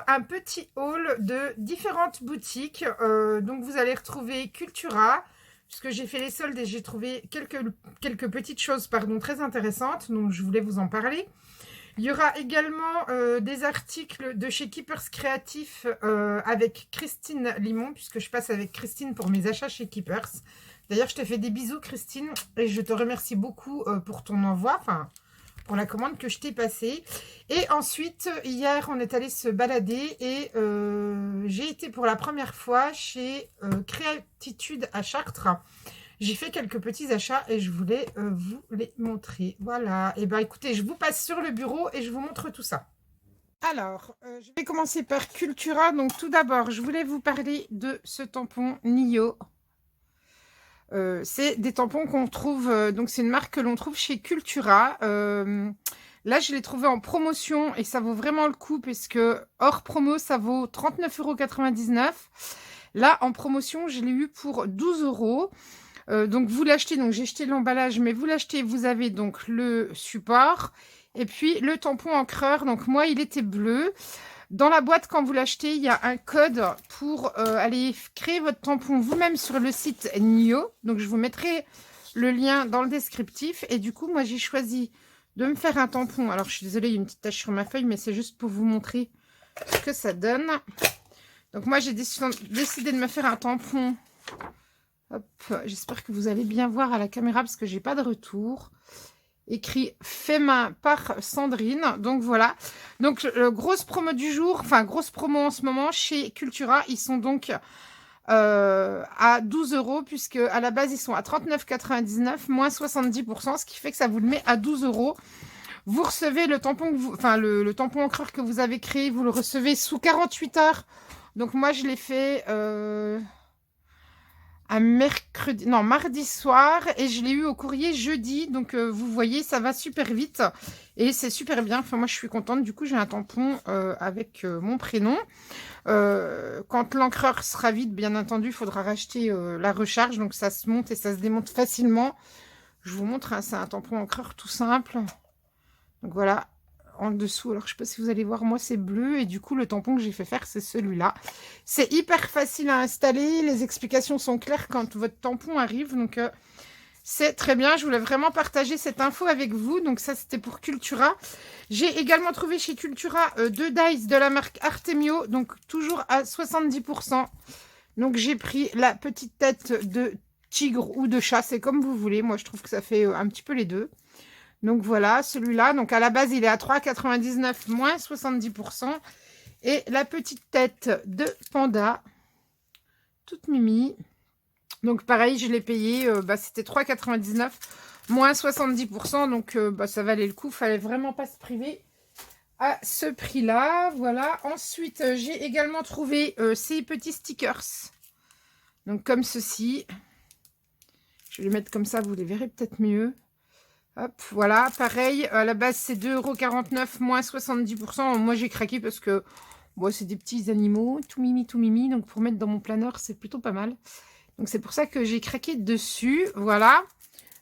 un petit haul de différentes boutiques. Donc vous allez retrouver Cultura, puisque j'ai fait les soldes et j'ai trouvé quelques petites choses pardon, très intéressantes. Donc je voulais vous en parler. Il y aura également des articles de chez Keepers Créatifs avec Christine Limon, puisque je passe avec Christine pour mes achats chez Keepers. D'ailleurs, je te fais des bisous, Christine, et je te remercie beaucoup pour ton envoi, enfin, pour la commande que je t'ai passée. Et ensuite, hier, on est allé se balader et j'ai été pour la première fois chez Créatitude à Chartres. J'ai fait quelques petits achats et je voulais vous les montrer. Voilà. Et bien, écoutez, je vous passe sur le bureau et je vous montre tout ça. Alors, je vais commencer par Cultura. Donc, tout d'abord, je voulais vous parler de ce tampon Nio. C'est des tampons qu'on trouve, donc c'est une marque que l'on trouve chez Cultura. Là, je l'ai trouvé en promotion et ça vaut vraiment le coup parce que hors promo, ça vaut 39,99 €. Là, en promotion, je l'ai eu pour 12 €. Donc, vous l'achetez, donc j'ai jeté l'emballage, mais vous l'achetez, vous avez donc le support et puis le tampon encreur. Donc, moi, il était bleu. Dans la boîte, quand vous l'achetez, il y a un code pour aller créer votre tampon vous-même sur le site Nio. Donc, je vous mettrai le lien dans le descriptif. Et du coup, moi, j'ai choisi de me faire un tampon. Alors, je suis désolée, il y a une petite tache sur ma feuille, mais c'est juste pour vous montrer ce que ça donne. Donc, moi, j'ai décidé de me faire un tampon. Hop, j'espère que vous allez bien voir à la caméra parce que j'ai pas de retour. Écrit fait main par Sandrine. Donc voilà. Donc grosse promo du jour, enfin grosse promo en ce moment chez Cultura. Ils sont donc à 12 € puisque à la base ils sont à 39,99 moins 70%, ce qui fait que ça vous le met à 12 €. Vous recevez le tampon, le tampon encreur que vous avez créé, vous le recevez sous 48 heures. Donc moi je l'ai fait mardi soir et je l'ai eu au courrier jeudi. Donc vous voyez, ça va super vite et c'est super bien. Enfin moi je suis contente. Du coup j'ai un tampon avec mon prénom. Quand l'encreur sera vide, bien entendu, il faudra racheter la recharge. Donc ça se monte et ça se démonte facilement. Je vous montre, hein, c'est un tampon encreur tout simple. Donc voilà, en dessous. Alors, je ne sais pas si vous allez voir, moi, c'est bleu. Et du coup, le tampon que j'ai fait faire, c'est celui-là. C'est hyper facile à installer. Les explications sont claires quand votre tampon arrive. Donc, c'est très bien. Je voulais vraiment partager cette info avec vous. Donc, ça, c'était pour Cultura. J'ai également trouvé chez Cultura 2 dies de la marque Artemio. Donc, toujours à 70%. Donc, j'ai pris la petite tête de tigre ou de chat. C'est comme vous voulez. Moi, je trouve que ça fait un petit peu les deux. Donc voilà, celui-là. Donc à la base, il est à 3,99 moins 70%. Et la petite tête de panda, toute mimi. Donc pareil, je l'ai payé, c'était 3,99 moins 70%. Donc ça valait le coup. Il fallait vraiment pas se priver à ce prix-là. Voilà. Ensuite, j'ai également trouvé ces petits stickers. Donc comme ceci. Je vais les mettre comme ça, vous les verrez peut-être mieux. Hop, voilà, pareil, à la base c'est 2,49 € moins 70%. Moi j'ai craqué parce que bon, c'est des petits animaux, tout mimi, donc pour mettre dans mon planeur c'est plutôt pas mal. Donc c'est pour ça que j'ai craqué dessus, voilà.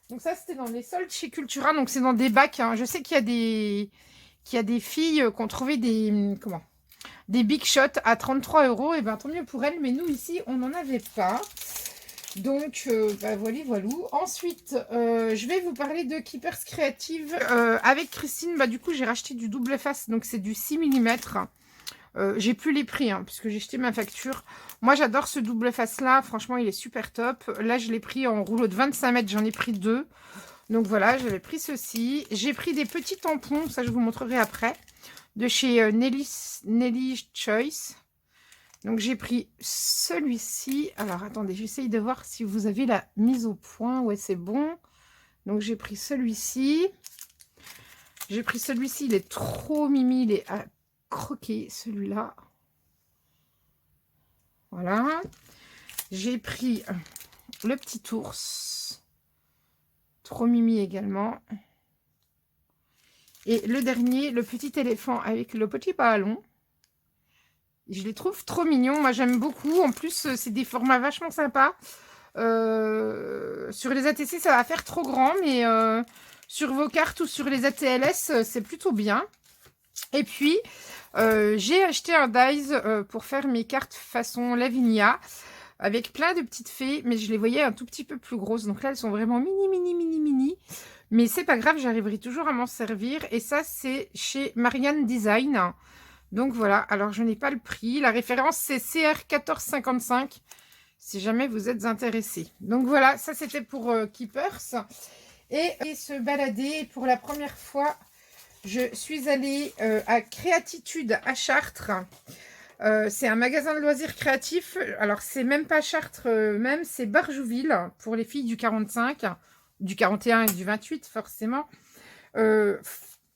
Donc ça c'était dans les soldes chez Cultura, donc c'est dans des bacs, hein. Je sais qu'il y a des filles qui ont trouvé des Big Shot à 33 €, et ben tant mieux pour elles, mais nous ici on n'en avait pas. Donc, voilà. Ensuite, je vais vous parler de Keepers Creative. Avec Christine, du coup, j'ai racheté du double face. Donc, c'est du 6 mm. J'ai plus les prix, hein, puisque j'ai jeté ma facture. Moi, j'adore ce double face-là. Franchement, il est super top. Là, je l'ai pris en rouleau de 25 mètres. J'en ai pris 2. Donc, voilà, j'avais pris ceci. J'ai pris des petits tampons. Ça, je vous montrerai après. De chez Nelly Choice. Donc, j'ai pris celui-ci. Alors, attendez, j'essaye de voir si vous avez la mise au point. Ouais, c'est bon. Donc, j'ai pris celui-ci. Il est trop mimi. Il est à croquer, celui-là. Voilà. J'ai pris le petit ours. Trop mimi également. Et le dernier, le petit éléphant avec le petit ballon. Je les trouve trop mignons. Moi, j'aime beaucoup. En plus, c'est des formats vachement sympas. Sur les ATC, ça va faire trop grand. Mais sur vos cartes ou sur les ATLS, c'est plutôt bien. Et puis, J'ai acheté un dies pour faire mes cartes façon Lavinia, avec plein de petites fées, mais je les voyais un tout petit peu plus grosses. Donc là, elles sont vraiment mini, mini, mini, mini. Mais c'est pas grave, j'arriverai toujours à m'en servir. Et ça, c'est chez Marianne Design. Donc voilà, alors je n'ai pas le prix. La référence, c'est CR1455, si jamais vous êtes intéressés. Donc voilà, ça c'était pour Keepers. Et se balader pour la première fois. Je suis allée à Créatitude à Chartres. C'est un magasin de loisirs créatifs. Alors, c'est même pas Chartres même, c'est Barjouville pour les filles du 45, du 41 et du 28, forcément.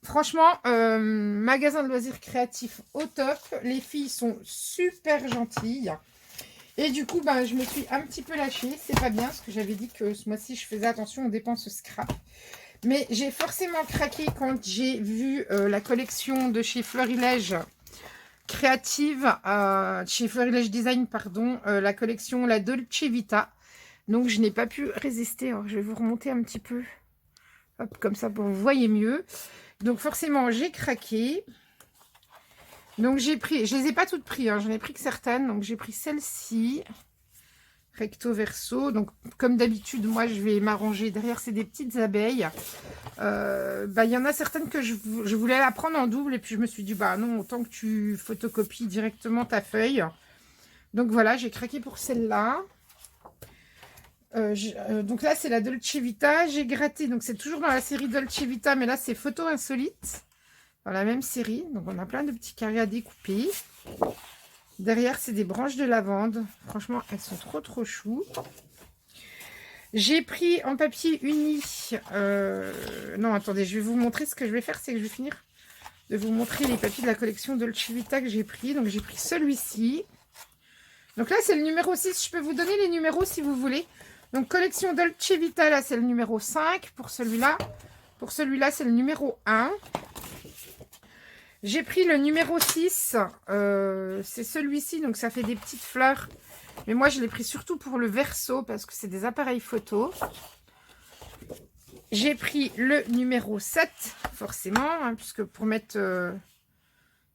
Franchement, magasin de loisirs créatifs au top. Les filles sont super gentilles. Et du coup, ben, je me suis un petit peu lâchée. C'est pas bien, parce que j'avais dit que ce mois-ci, je faisais attention aux dépenses scrap. Mais j'ai forcément craqué quand j'ai vu la collection de chez Florilège créative, chez Florilège Design, pardon, la collection La Dolce Vita. Donc, je n'ai pas pu résister. Alors, je vais vous remonter un petit peu. Hop, comme ça, pour que vous voyez mieux. Donc, forcément, j'ai craqué. Donc, j'ai pris... Je les ai pas toutes prises, hein, j'en ai pris que certaines. Donc, j'ai pris celle-ci. Recto verso. Donc, comme d'habitude, moi, je vais m'arranger. Derrière, c'est des petites abeilles. Bah, y en a certaines que je voulais la prendre en double. Et puis, je me suis dit, bah non, autant que tu photocopies directement ta feuille. Donc, voilà, j'ai craqué pour celle-là. Donc là, c'est la Dolce Vita. J'ai gratté. Donc, c'est toujours dans la série Dolce Vita. Mais là, c'est Photo Insolite. Dans la même série. Donc, on a plein de petits carrés à découper. Derrière, c'est des branches de lavande. Franchement, elles sont trop, trop chou. J'ai pris en papier uni. Non, attendez, je vais vous montrer ce que je vais faire. C'est que je vais finir de vous montrer les papiers de la collection Dolce Vita que j'ai pris. Donc, j'ai pris celui-ci. Donc là, c'est le numéro 6. Je peux vous donner les numéros si vous voulez. Donc, collection Dolce Vita, là, c'est le numéro 5 pour celui-là. Pour celui-là, c'est le numéro 1. J'ai pris le numéro 6, c'est celui-ci, donc ça fait des petites fleurs. Mais moi, je l'ai pris surtout pour le verso, parce que c'est des appareils photo. J'ai pris le numéro 7, forcément, hein, puisque pour mettre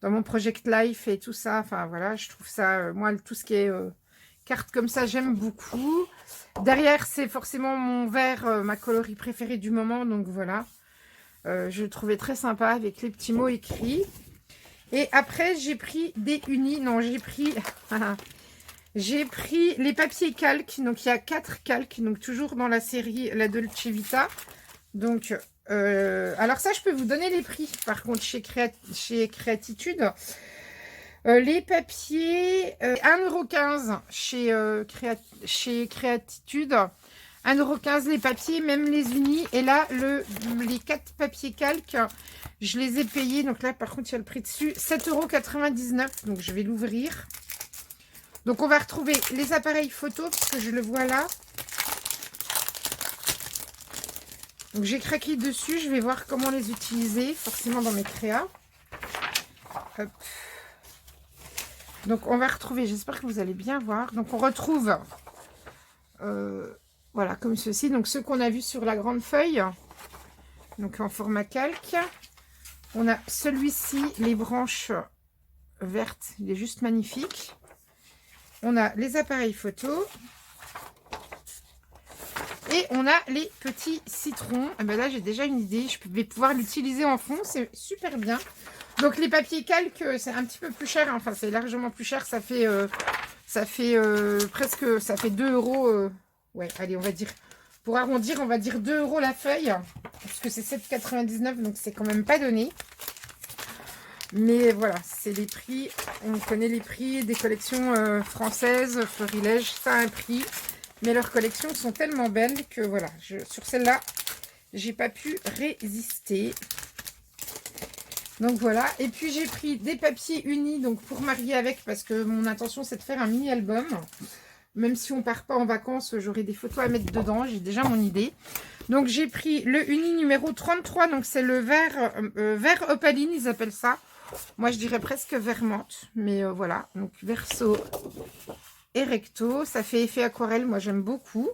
dans mon Project Life et tout ça, enfin voilà, je trouve ça, moi, tout ce qui est cartes comme ça, j'aime beaucoup. Derrière, c'est forcément mon vert, ma coloris préférée du moment, donc voilà. Je le trouvais très sympa avec les petits mots écrits. Et après, j'ai pris des unis. Non, j'ai pris... j'ai pris les papiers calques. Donc, il y a 4 calques. Donc, toujours dans la série La Dolce Vita. Donc, alors ça, je peux vous donner les prix. Par contre, chez Créatitude. Les papiers, 1,15 € chez Créatitude. 1,15 € les papiers, même les unis. Et là, les 4 papiers calques, je les ai payés. Donc là, par contre, il y a le prix dessus. 7,99 €. Donc, je vais l'ouvrir. Donc, on va retrouver les appareils photo, puisque je le vois là. Donc, j'ai craqué dessus. Je vais voir comment les utiliser, forcément dans mes créas. Hop. Donc, on va retrouver, j'espère que vous allez bien voir. Donc, on retrouve... voilà, comme ceci. Donc, ceux qu'on a vus sur la grande feuille. Donc, en format calque. On a celui-ci, les branches vertes. Il est juste magnifique. On a les appareils photo. Et on a les petits citrons. Et ben là, j'ai déjà une idée. Je vais pouvoir l'utiliser en fond. C'est super bien. Donc, les papiers calques, c'est un petit peu plus cher. Enfin, c'est largement plus cher. Ça fait presque... Ça fait 2 €... ouais, allez, on va dire, pour arrondir, on va dire 2 € la feuille, parce que c'est 7,99 €, donc c'est quand même pas donné. Mais voilà, c'est les prix, on connaît les prix des collections françaises, Florilège, ça a un prix. Mais leurs collections sont tellement belles que voilà, sur celle-là, j'ai pas pu résister. Donc voilà, et puis j'ai pris des papiers unis, donc pour marier avec, parce que mon intention c'est de faire un mini-album. Même si on part pas en vacances, j'aurai des photos à mettre dedans. J'ai déjà mon idée. Donc, j'ai pris le uni numéro 33. Donc, c'est le vert opaline, ils appellent ça. Moi, je dirais presque vert menthe. Mais voilà. Donc, verso et recto. Ça fait effet aquarelle. Moi, j'aime beaucoup.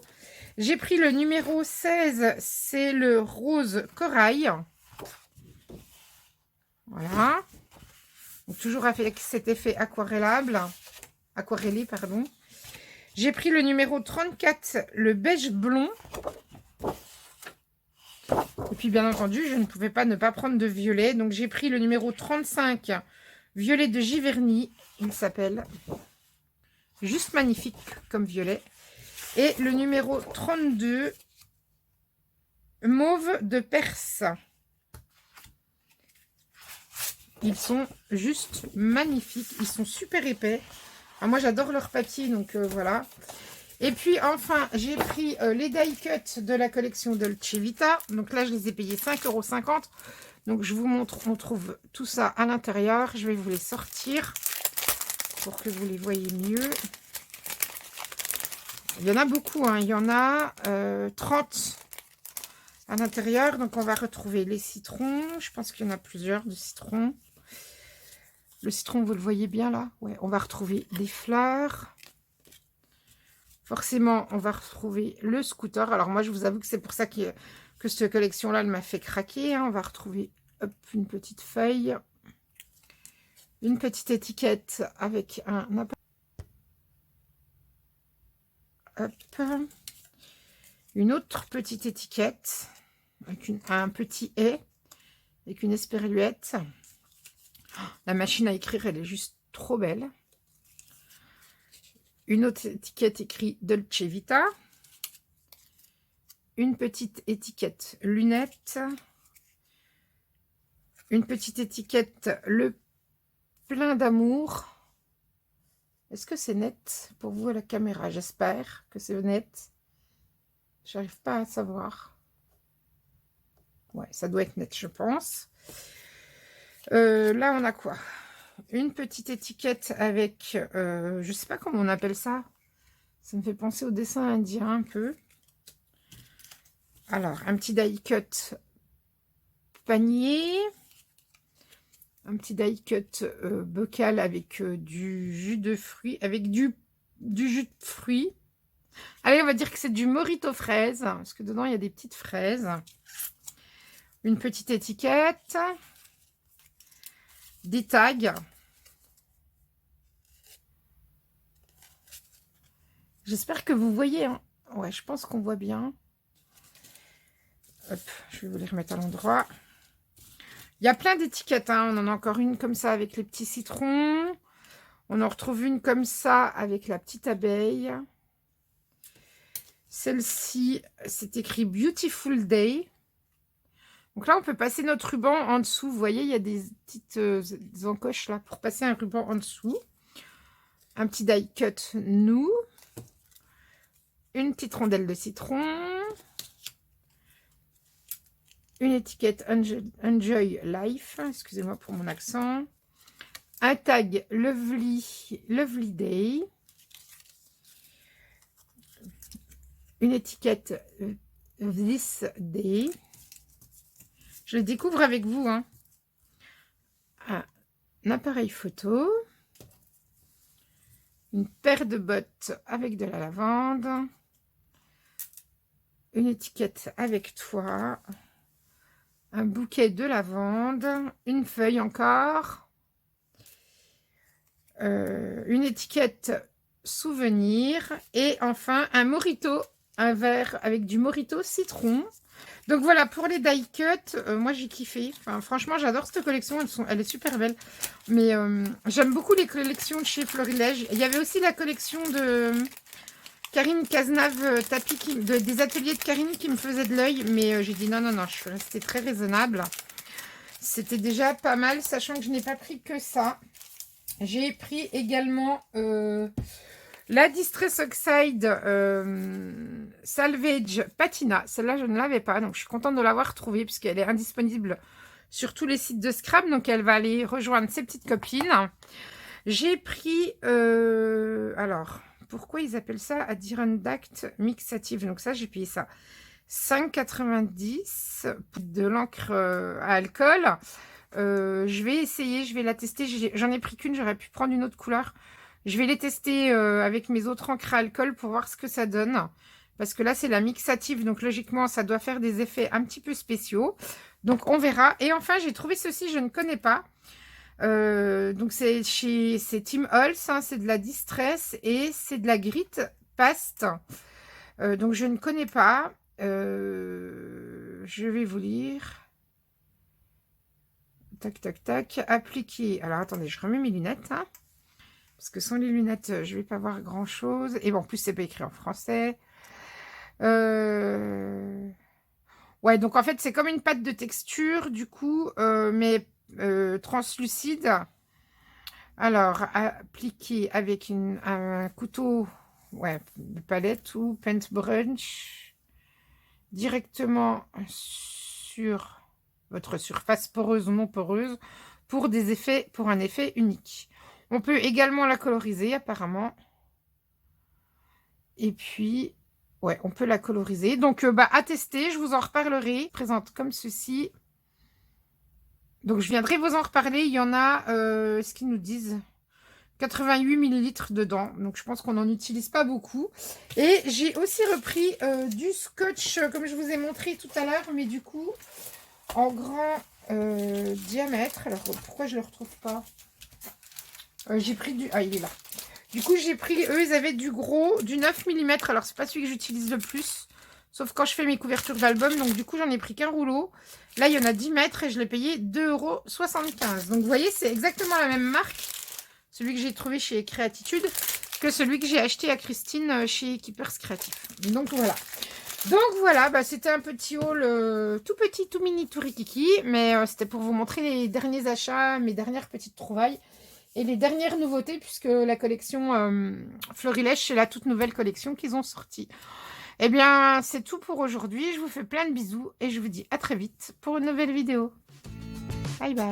J'ai pris le numéro 16. C'est le rose corail. Voilà. Donc, toujours avec cet effet aquarellé, pardon. J'ai pris le numéro 34, le beige blond. Et puis, bien entendu, je ne pouvais pas ne pas prendre de violet. Donc, j'ai pris le numéro 35, violet de Giverny, il s'appelle. Juste magnifique comme violet. Et le numéro 32, mauve de Perse. Ils sont juste magnifiques. Ils sont super épais. Alors moi, j'adore leur papier, donc voilà. Et puis, enfin, j'ai pris les die cuts de la collection Dolce Vita. Donc là, je les ai payés 5,50 €. Donc, je vous montre, on trouve tout ça à l'intérieur. Je vais vous les sortir pour que vous les voyez mieux. Il y en a beaucoup, hein. Il y en a 30 à l'intérieur. Donc, on va retrouver les citrons. Je pense qu'il y en a plusieurs de citrons. Le citron, vous le voyez bien là? Ouais, on va retrouver des fleurs. Forcément, on va retrouver le scooter. Alors, moi, je vous avoue que c'est pour ça que cette collection-là, elle m'a fait craquer. Hein. On va retrouver hop, une petite feuille. Une petite étiquette avec un... Hop. Une autre petite étiquette avec un petit « et » avec une esperluette. La machine à écrire, elle est juste trop belle. Une autre étiquette écrit Dolce Vita. Une petite étiquette lunettes. Une petite étiquette le plein d'amour. Est-ce que c'est net pour vous à la caméra? J'espère que c'est net. J'arrive pas à savoir. Ouais, ça doit être net, je pense. Là, on a quoi? Une petite étiquette avec, je sais pas comment on appelle ça. Ça me fait penser au dessin indien un peu. Alors, un petit die cut panier. Un petit die cut bocal avec du jus de fruits. Avec du jus de fruits. Allez, on va dire que c'est du Morito fraise. Parce que dedans, il y a des petites fraises. Une petite étiquette. Des tags. J'espère que vous voyez. Hein. Ouais, je pense qu'on voit bien. Hop, je vais vous les remettre à l'endroit. Il y a plein d'étiquettes. Hein. On en a encore une comme ça avec les petits citrons. On en retrouve une comme ça avec la petite abeille. Celle-ci, c'est écrit Beautiful Day. Donc là, on peut passer notre ruban en dessous. Vous voyez, il y a des petites encoches là pour passer un ruban en dessous. Un petit die cut nous. Une petite rondelle de citron. Une étiquette Enjoy Life. Excusez-moi pour mon accent. Un tag Lovely Day. Une étiquette This Day. Je le découvre avec vous. Hein. Un appareil photo. Une paire de bottes avec de la lavande. Une étiquette avec toi. Un bouquet de lavande. Une feuille encore. Une étiquette souvenir. Et enfin, un Morito. Un verre avec du Morito citron. Donc voilà, pour les die cut, moi j'ai kiffé. Enfin, franchement, j'adore cette collection. Elle est super belle. Mais j'aime beaucoup les collections de chez Florilège. Il y avait aussi la collection de Karine Cazenave Tapis, des ateliers de Karine qui me faisaient de l'œil. Mais j'ai dit non, non, non, je suis restée très raisonnable. C'était déjà pas mal, sachant que je n'ai pas pris que ça. J'ai pris également... la Distress Oxide Salvage Patina. Celle-là, je ne l'avais pas. Donc, je suis contente de l'avoir trouvée puisqu'elle est indisponible sur tous les sites de scrap. Donc, elle va aller rejoindre ses petites copines. J'ai pris... alors, pourquoi ils appellent ça Adirondack Mixative? Donc, ça, j'ai payé ça 5,90 de l'encre à alcool. Je vais essayer, je vais la tester. J'en ai pris qu'une, j'aurais pu prendre une autre couleur. Je vais les tester avec mes autres encres à alcool pour voir ce que ça donne. Parce que là, c'est la mixative. Donc, logiquement, ça doit faire des effets un petit peu spéciaux. Donc, on verra. Et enfin, j'ai trouvé ceci, je ne connais pas. Donc c'est Tim Holtz, hein, c'est de la Distress et c'est de la Grit Paste. Donc je ne connais pas. Je vais vous lire. Tac, tac, tac. Appliquer. Alors attendez, je remets mes lunettes. Hein, parce que sans les lunettes, je ne vais pas voir grand-chose. Et bon, en plus, c'est pas écrit en français. Ouais, donc en fait, c'est comme une pâte de texture, du coup, mais translucide. Alors, appliquer avec un couteau, ouais, de palette ou paintbrush directement sur votre surface poreuse ou non poreuse pour un effet unique. On peut également la coloriser apparemment. Et puis, ouais, on peut la coloriser. Donc, à tester, je vous en reparlerai. Présente comme ceci. Donc, je viendrai vous en reparler. Il y en a, ce qu'ils nous disent, 88 millilitres dedans. Donc, je pense qu'on n'en utilise pas beaucoup. Et j'ai aussi repris du scotch, comme je vous ai montré tout à l'heure, mais du coup, en grand diamètre. Alors, pourquoi je ne le retrouve pas? J'ai pris du... Ah, il est là. Du coup, j'ai pris... Eux, ils avaient du gros, du 9 mm. Alors, c'est pas celui que j'utilise le plus. Sauf quand je fais mes couvertures d'album. Donc, du coup, j'en ai pris qu'un rouleau. Là, il y en a 10 mètres et je l'ai payé 2,75 €. Donc, vous voyez, c'est exactement la même marque. Celui que j'ai trouvé chez Créatitude que celui que j'ai acheté à Christine chez Keepers Créatif. Donc, voilà. C'était un petit haul tout petit, tout mini, tout rikiki. Mais c'était pour vous montrer les derniers achats, mes dernières petites trouvailles. Et les dernières nouveautés, puisque la collection Florilège, c'est la toute nouvelle collection qu'ils ont sortie. Eh bien, c'est tout pour aujourd'hui. Je vous fais plein de bisous et je vous dis à très vite pour une nouvelle vidéo. Bye bye.